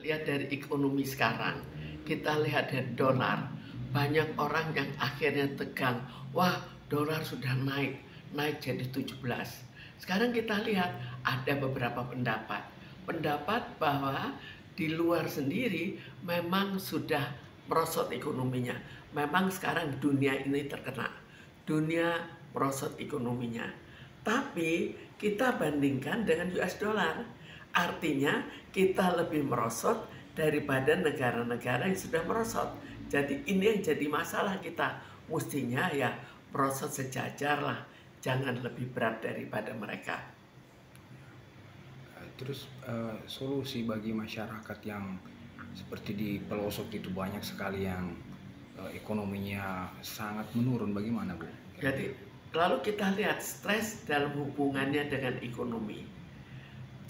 lihat dari ekonomi sekarang, kita lihat dari dolar, banyak orang yang akhirnya tegang, wah dolar sudah naik, naik jadi 17. Sekarang kita lihat ada beberapa pendapat bahwa di luar sendiri memang sudah merosot ekonominya. Memang sekarang dunia ini terkena, dunia merosot ekonominya. Tapi kita bandingkan dengan US dollar, artinya kita lebih merosot daripada negara-negara yang sudah merosot. Jadi ini yang jadi masalah kita. Mestinya ya merosot sejajar lah, jangan lebih berat daripada mereka. Terus solusi bagi masyarakat yang seperti di pelosok itu banyak sekali yang ekonominya sangat menurun, bagaimana Bu? Jadi lalu kita lihat stres dalam hubungannya dengan ekonomi.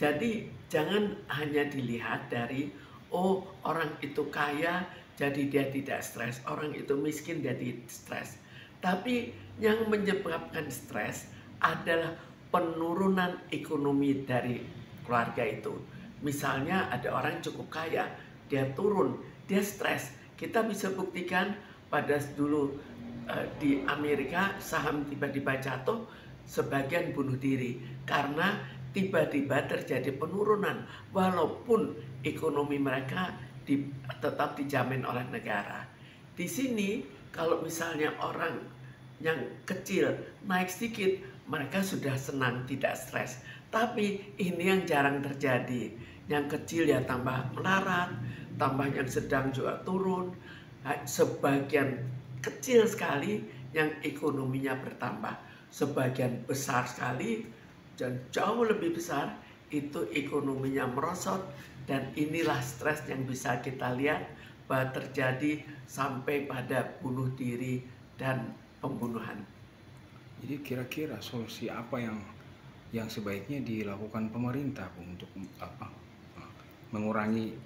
Jadi jangan hanya dilihat dari oh orang itu kaya jadi dia tidak stres, orang itu miskin jadi stres. Tapi yang menyebabkan stres adalah penurunan ekonomi dari keluarga itu. Misalnya ada orang cukup kaya, dia turun, dia stres. Kita bisa buktikan pada dulu di Amerika saham tiba-tiba jatuh, sebagian bunuh diri karena tiba-tiba terjadi penurunan walaupun ekonomi mereka tetap dijamin oleh negara. Di sini kalau misalnya orang yang kecil naik sedikit, mereka sudah senang, tidak stres. Tapi ini yang jarang terjadi. Yang kecil ya tambah melarat, tambah yang sedang juga turun. Sebagian kecil sekali yang ekonominya bertambah. Sebagian besar sekali dan jauh lebih besar itu ekonominya merosot, dan inilah stres yang bisa kita lihat bahwa terjadi sampai pada bunuh diri dan pembunuhan. Jadi kira-kira solusi apa yang sebaiknya dilakukan pemerintah untuk mengurangi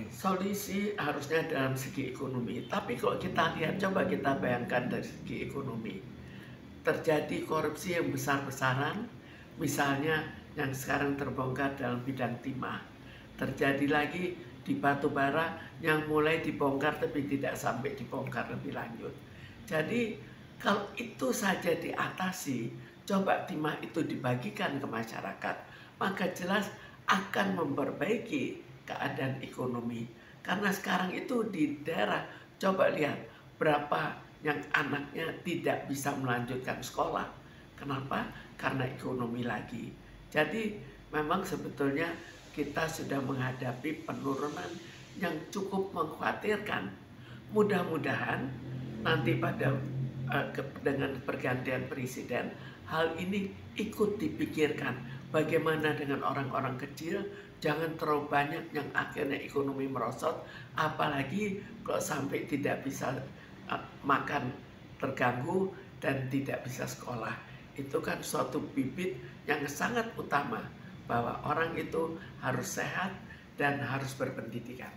Solusi harusnya dalam segi ekonomi, tapi kalau kita lihat, coba kita bayangkan dari segi ekonomi, terjadi korupsi yang besar-besaran, misalnya yang sekarang terbongkar dalam bidang timah, terjadi lagi di batu bara yang mulai dibongkar tapi tidak sampai dibongkar lebih lanjut. Jadi kalau itu saja diatasi, coba timah itu dibagikan ke masyarakat, maka jelas akan memperbaiki keadaan ekonomi. Karena sekarang itu di daerah, coba lihat berapa yang anaknya tidak bisa melanjutkan sekolah. Kenapa? Karena ekonomi lagi. Jadi memang sebetulnya kita sudah menghadapi penurunan yang cukup mengkhawatirkan. Mudah-mudahan nanti pada dengan pergantian presiden, hal ini ikut dipikirkan. Bagaimana dengan orang-orang kecil, jangan terlalu banyak yang akhirnya ekonomi merosot, apalagi kalau sampai tidak bisa makan terganggu dan tidak bisa sekolah. Itu kan suatu bibit yang sangat utama bahwa orang itu harus sehat dan harus berpendidikan.